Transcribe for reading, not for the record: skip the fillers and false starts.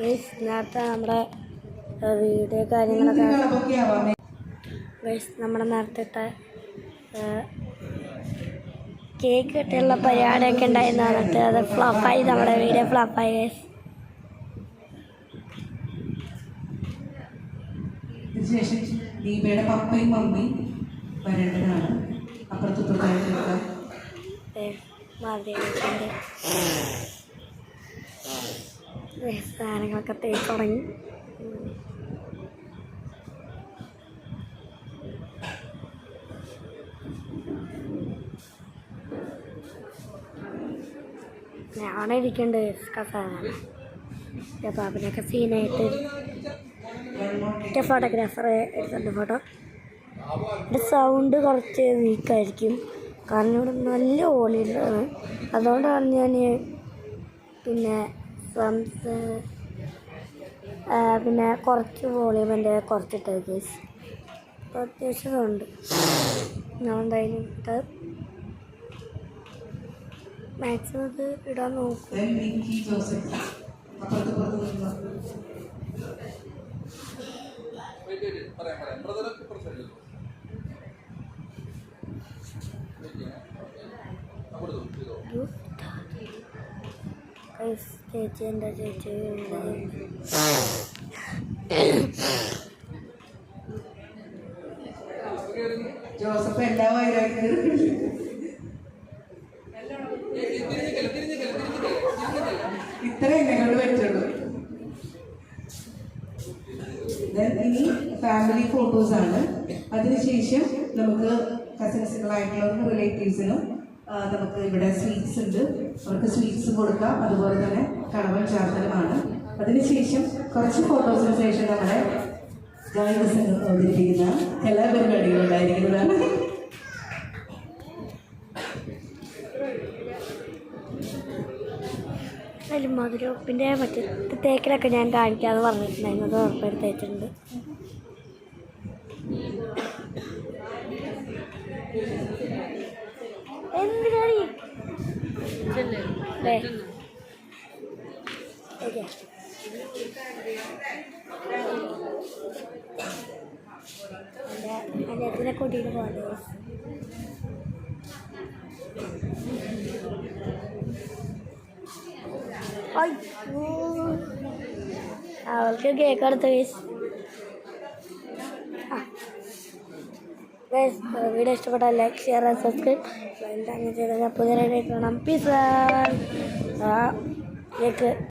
നേരത്തെ നമ്മുടെ വീഡിയോ കാര്യങ്ങളൊക്കെ നമ്മുടെ നേരത്തെ കേക്ക് കിട്ടിയുള്ള പരിപാടിയൊക്കെ ഉണ്ടായിരുന്നു. എന്നിട്ട് അത് ഫ്ലോപ്പായി, നമ്മുടെ വീഡിയോ ഫ്ലോപ്പായി. ഇതിനുശേഷം ദീപയുടെ പപ്പയും മമ്മിയും വരേണ്ടതാണ്. സാധനങ്ങളൊക്കെ തേച്ച് തുടങ്ങി. ഞാനെ ഇരിക്കണ്ട് കസാനാണ്. അപ്പോൾ അതിനൊക്കെ സീനായിട്ട് ഫോട്ടോഗ്രാഫർ എടുത്തിട്ടുണ്ട് ഫോട്ടോ. എൻ്റെ സൗണ്ട് കുറച്ച് വീക്കായിരിക്കും, കാരണം ഇവിടെ നല്ല ഓളിയാണ്. അതുകൊണ്ടാണ് ഞാൻ പിന്നെ കുറച്ച് വോളിയം എൻ്റെ കുറച്ചിട്ടത് കേസ്. അപ്പോൾ അത്യാവശ്യം ഉണ്ട്. ഞാൻ എന്തായാലും മാക്സിമം ഇത് ഇടാൻ നോക്കും. ചേച്ചി എൻ്റെ ചേച്ചി ജോസഫ് എല്ലാ വൈരാഗ്യം ഇത്ര എന്നെക്കൊണ്ട് പറ്റുള്ളൂ. ഇനി ഫാമിലി ഫോട്ടോസാണ്. അതിനുശേഷം നമുക്ക് കസിൻസുകളായിട്ടുള്ളവർക്കും റിലേറ്റീവ്സിനും നമുക്ക് ഇവിടെ സ്വീറ്റ്സ് ഉണ്ട്, അവർക്ക് സ്വീറ്റ്സ് കൊടുക്കാം. അതുപോലെ തന്നെ കടവൻ ചാർത്തലുമാണ്. അതിനുശേഷം കുറച്ച് ഫോട്ടോസിന് ശേഷം നമ്മുടെ ഗായക സംഘം അവതരിപ്പിക്കുന്ന കലാപരിപാടികൾ ഉണ്ടായിരിക്കുന്നതാണ്. അതിൽ മധുരപ്പിൻ്റെ മറ്റേ തേക്കിലൊക്കെ ഞാൻ കാണിക്കാതെ പറഞ്ഞിട്ടുണ്ടായിരുന്നു. അത് ഉറപ്പായിട്ട് തേച്ചിട്ടുണ്ട്. എന്തിനാണ് അനിയത്തിനെ കൂട്ടിയിട്ട് പോകണ്ടേ? അവൾക്ക് കേക്ക് എടുത്ത വീഡിയോ ഇഷ്ടപ്പെട്ടാൽ ലൈക്ക്, ഷെയർ ആൻഡ് സബ്സ്ക്രൈബ്. എന്താണെന്ന് ചെയ്താൽ പുതിയ കാണാം. Piece cake